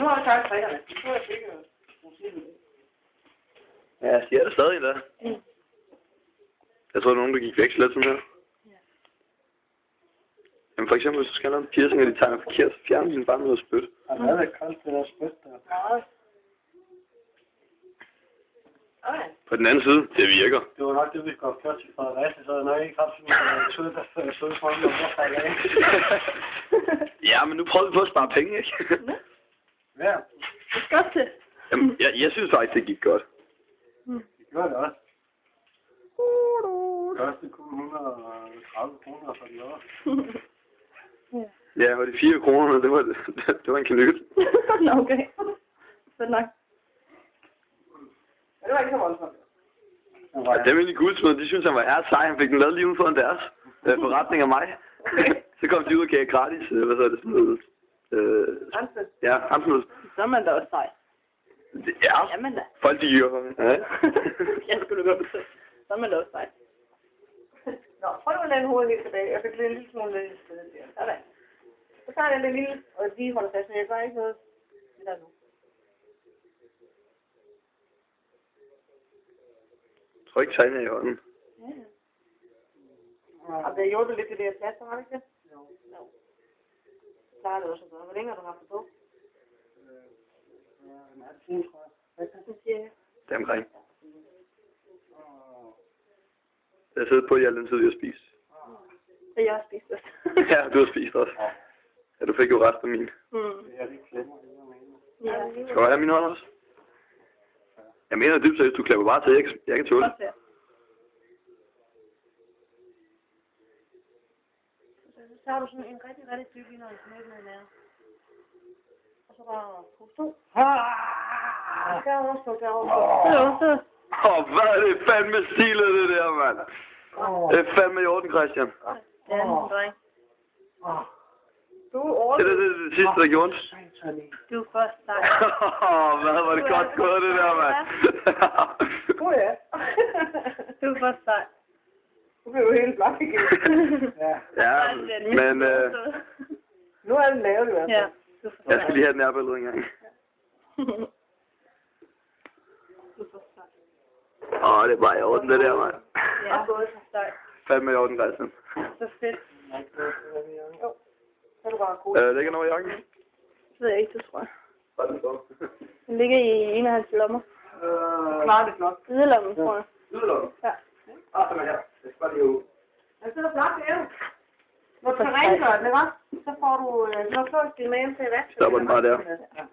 har jeg taget fredag. Nu tror jeg sikkert. Ja, jeg siger det stadig da. Mm. Jeg tror, nogen der gik væk lidt sådan her. Ja. Jamen for eksempel, hvis du skal have noget piercing, og de tegner forkert, så fjerner de den bare med noget spyt. Og hvad er det koldt, det der spyt der? Nej. Okay. På den anden side, det virker. Det var nok det, vi skulle have kørt til Fredericia, så havde jeg nok ikke haft sådan en sød frem, og hvorfor jeg lagde. Ja, men nu prøver vi på at spare penge, ikke? Ja, Det skal også til. Jamen, jeg synes faktisk, det gik godt. det gjorde det også. Første kun 130 kroner for de år. Ja, og de 4 kroner, det var en knyt. Okay. Fedt nok. Ja, det var ikke så voldsomt. Ja, dem inde i guldsmeden, de synes, han var sej. Han fik den lavet lige uden for deres forretning af mig. Så kom de ud og gav gratis, hvad så er det sådan noget? Ansæt. Ja, hamsnød. Så er man da også sej. Ja, Jamen da. folk de gør for mig. Ja. Jeg skulle da godt betale. Så er man da også sej. Nå, prøv at lade hovedet helt tilbage. Jeg fik lidt en lille smule lidt i stedet der. Sådan. Så tager jeg den lille, og lige holder fast, men jeg gør ikke noget. Det der nu. Jeg tror ikke, tegner i hånden. Ja, ja. Har det hjulpet lidt til det her plads, har det ikke det? Jo. Så klarer det også at gøre. Hvor længe har du haft det på? En halv time, tror jeg. Det siger jeg. Det er omkring. Jeg har siddet på i al den tid, jeg har spist. Det har jeg også spist også. Ja, du har spist også. Ja, du fik jo resten af min. Ja, det klemmer det, jeg mener. Ja. Skal du have min hånd også? Jeg mener dybt seriøst, du klapper bare til, jeg kan tåle det. Så har du sådan en rigtig, rigtig dyb ind og en knæk med nær. Og så bare puste to. Derovre, derovre. Hvad er det fandme stilet, det der, mand? Det er fandme i orden, Christian. Ja, dreng. Du er ordentlig. Det er det sidste, der gjorde ondt. Du er først sej. Hvad var det godt gået, det der, mand? Ja. Du er først sej. Du bliver jo helt blok igen. Ja, men nu er den lavet i hvert fald. Ja. Jeg skal lige have den nærbillede en gang. Det er bare i orden, det der, mand. Ja, både så sej. Fandme i orden, Christian. Så fedt. Jo. Så er du bare god. Ligger noget i jakken? Det ved jeg ikke, det tror jeg. Hvad er den så? Den ligger i en af hans lommer. Klart det flot. Yderlommen, tror jeg. Yderlommen? Ja. Den er her. Jeg skal bare lige ud. Jeg sidder flot, det er du. Når du rengør den, ikke? Så får du, når du får din mave til at vaske. Stopper den bare der. Ja.